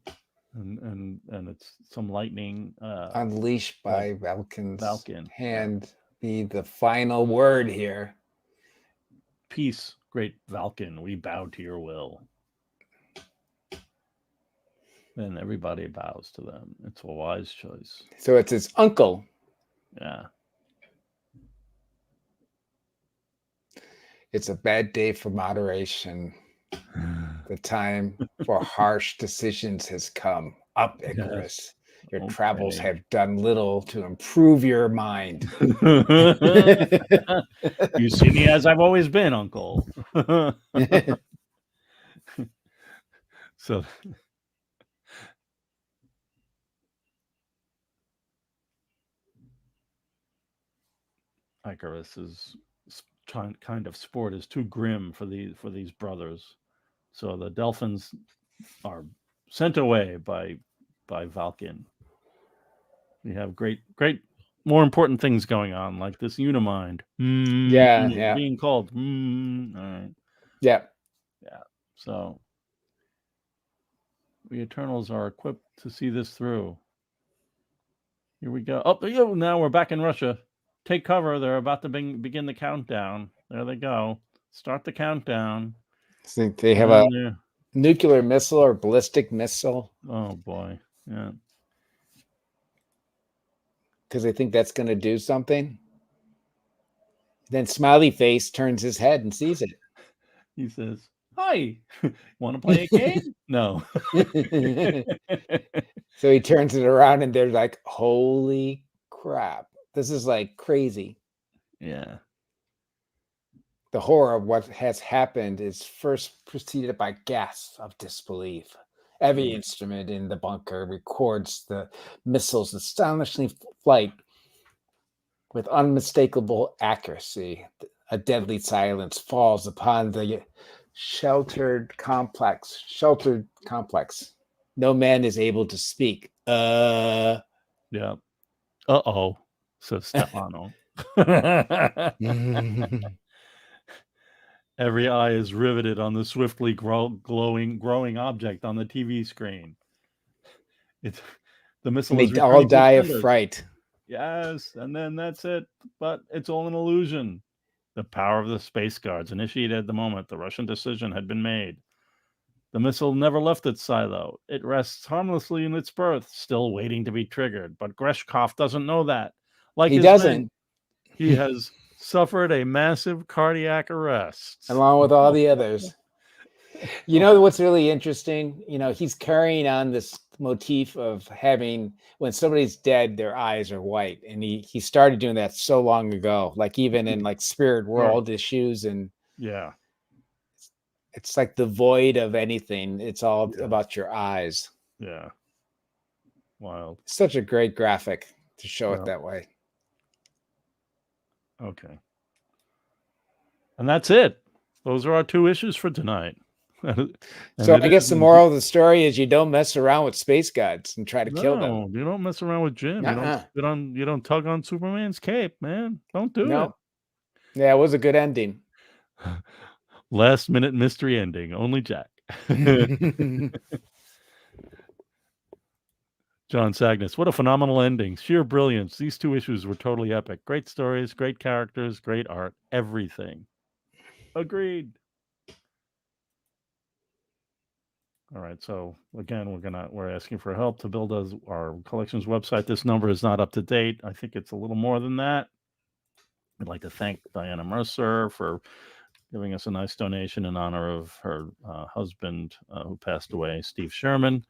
And it's some lightning. Unleashed by Valken's hand. Be the final word here. Peace, great Valken. We bow to your will. And everybody bows to them. It's a wise choice. So it's his uncle. Yeah. It's a bad day for moderation. The time for harsh decisions has come. Up, Icarus. Your travels Okay. have done little to improve your mind. You see me as I've always been, Uncle. So Icarus's kind of sport is too grim for these brothers. So the Delphins are sent away by Valken. We have great more important things going on, like this Unimind. Yeah. Being called. All right. Yeah. Yeah. So we Eternals are equipped to see this through. Here we go. Oh, now we're back in Russia. Take cover. They're about to begin the countdown. There they go. Start the countdown. I think they have a nuclear missile or ballistic missile. Oh boy. Yeah. Because they think that's going to do something. Then Smiley Face turns his head and sees it. He says, "Hi, want to play a game?" No. So he turns it around and they're like, holy crap. This is like crazy. Yeah. The horror of what has happened is first preceded by gasps of disbelief. Every instrument in the bunker records the missile's astonishing flight with unmistakable accuracy. A deadly silence falls upon the sheltered complex. No man is able to speak. Yeah. Uh-oh, says Stefano. Every eye is riveted on the swiftly growing object on the TV screen. It's the missile. They all die of fright. Yes, and then that's it. But it's all an illusion. The power of the space guards initiated at the moment the Russian decision had been made. The missile never left its silo. It rests harmlessly in its berth, still waiting to be triggered. But Greshkov doesn't know that. Like he doesn't. He has suffered a massive cardiac arrest. Along with all the others. You know what's really interesting? He's carrying on this motif of having, when somebody's dead, their eyes are white. And he started doing that so long ago, like even in like spirit world issues. And yeah, it's like the void of anything. It's all about your eyes. Yeah. Wild. Such a great graphic to show it that way. Okay. And that's it. Those are our 2 issues for tonight. So I guess the moral of the story is you don't mess around with space gods and try to kill them. No, you don't mess around with Jim. You don't tug on Superman's cape, man. Don't do it. Yeah, it was a good ending. Last minute mystery ending. Only Jack. John Sagnus, what a phenomenal ending. Sheer brilliance. These 2 issues were totally epic. Great stories, great characters, great art, everything. Agreed. All right, so again, we're asking for help to build our collections website. This number is not up to date. I think it's a little more than that. I'd like to thank Diana Mercer for giving us a nice donation in honor of her husband who passed away, Steve Sherman.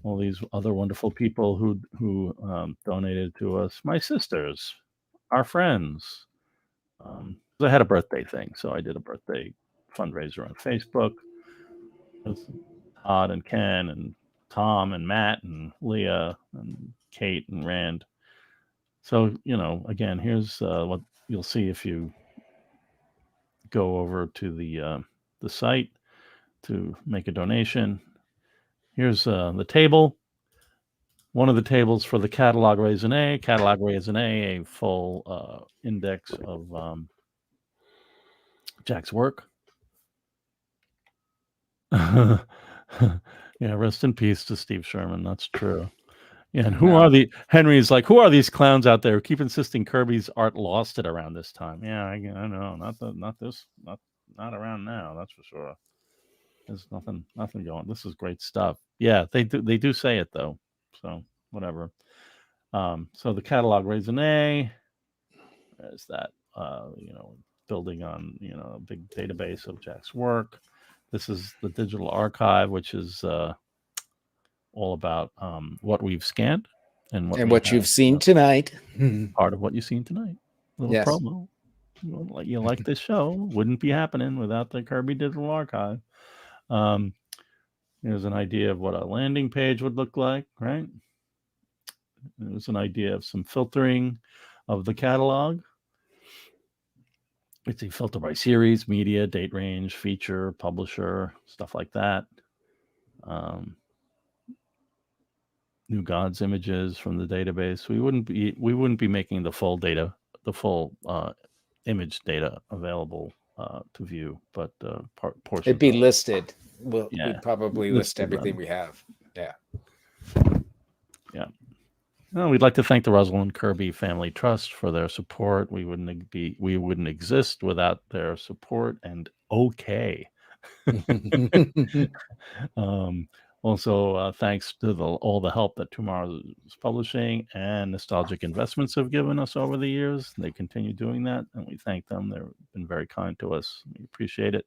All these other wonderful people who donated to us. My sisters, our friends. I had a birthday thing, so I did a birthday fundraiser on Facebook. Todd and Ken and Tom and Matt and Leah and Kate and Rand. So, again, here's what you'll see if you go over to the site to make a donation. Here's the table. One of the tables for the catalog raisonné. Catalog raisonné, a full index of Jack's work. Yeah, rest in peace to Steve Sherman. That's true. Yeah, and Henry's like, who are these clowns out there who keep insisting Kirby's art lost it around this time? Yeah, I know. Not around now. That's for sure. There's nothing going. This is great stuff. Yeah, they do say it though. So whatever. So the catalog raisonné. There's that. building on a big database of Jack's work. This is the digital archive, which is all about what we've scanned and what you've seen tonight. Part of what you've seen tonight. Little promo. You like this show? Wouldn't be happening without the Kirby Digital Archive. Here's an idea of what a landing page would look like, right? There's an idea of some filtering of the catalog. It's a filter by series, media, date range, feature, publisher, stuff like that. New gods images from the database. We wouldn't be making the full data, the full image data available to view, but portions. It'd be listed. We'd probably list everything we have. Yeah. Well, we'd like to thank the Rosalind Kirby Family Trust for their support. We wouldn't exist without their support. And okay. Also, thanks to all the help that Tomorrow's Publishing and Nostalgic Investments have given us over the years. They continue doing that, and we thank them. They've been very kind to us. We appreciate it.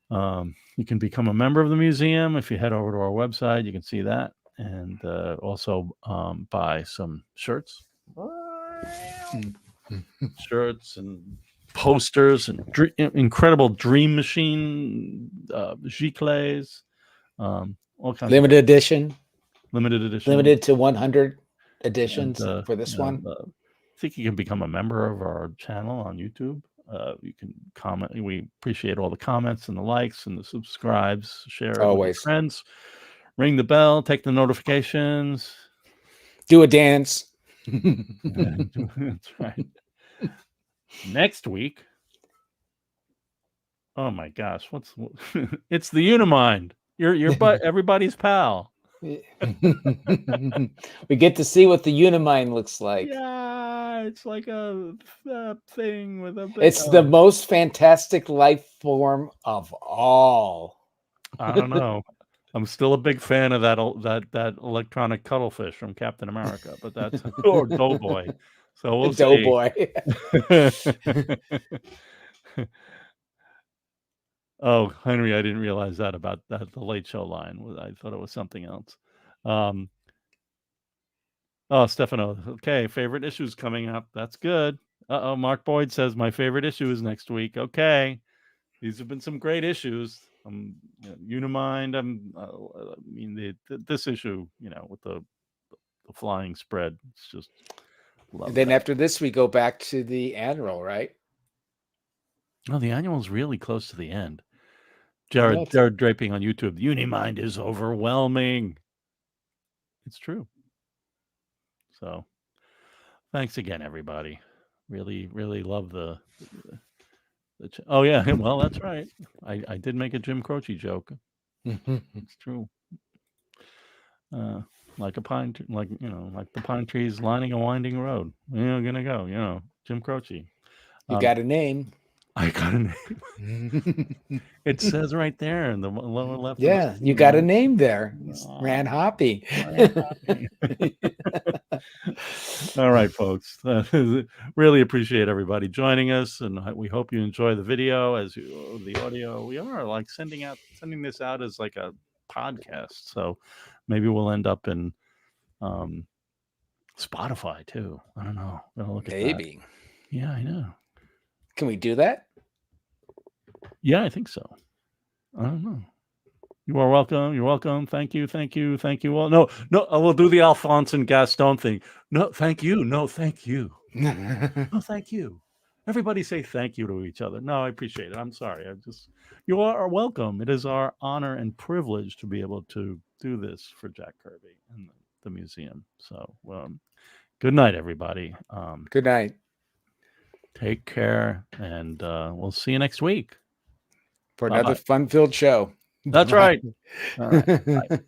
You can become a member of the museum if you head over to our website. You can see that, and also buy some shirts, and posters, and incredible Dream Machine giclées. All kinds limited edition, limited to 100 editions for this one. I think you can become a member of our channel on YouTube. You can comment. We appreciate all the comments and the likes and the subscribes. Share it with your friends. Ring the bell. Take the notifications. Do a dance. That's right. Next week. Oh my gosh! It's the Unimind. You're everybody's pal. We get to see what the Unimind looks like. Yeah, it's like a thing with a. It's the most fantastic life form of all. I don't know. I'm still a big fan of that electronic cuttlefish from Captain America, but that's Doughboy. So we'll see. Doughboy. Oh, Henry, I didn't realize that about the Late Show line. I thought it was something else. Stefano. Okay, favorite issues coming up. That's good. Mark Boyd says my favorite issue is next week. Okay, these have been some great issues. Unimind. This issue, with the flying spread. It's just. And then after this, we go back to the annual, right? No, the annual is really close to the end. Jared Draping on YouTube. The Unimind is overwhelming. It's true. So, thanks again, everybody. Really, really love the oh yeah, well that's right. I did make a Jim Croce joke. It's true. Like a pine, like the pine trees lining a winding road. Gonna go. Jim Croce. You got a name. I got a name. It says right there in the lower left. Yeah, you got a name there. Ran Hoppe. All right, folks. Really appreciate everybody joining us, and we hope you enjoy the video the audio. We are sending this out as like a podcast, so maybe we'll end up in Spotify too. I don't know. Look maybe. At that. Yeah, I know. Can we do that? Yeah, I think so. I don't know. You are welcome. You're welcome. Thank you. Thank you. Thank you all. No, we'll do the Alphonse and Gaston thing. No, thank you. No, thank you. No, thank you. Everybody say thank you to each other. No, I appreciate it. I'm sorry. You are welcome. It is our honor and privilege to be able to do this for Jack Kirby and the museum. So, good night, everybody. Good night. Take care, and we'll see you next week for another fun-filled show. That's right. All right. Bye.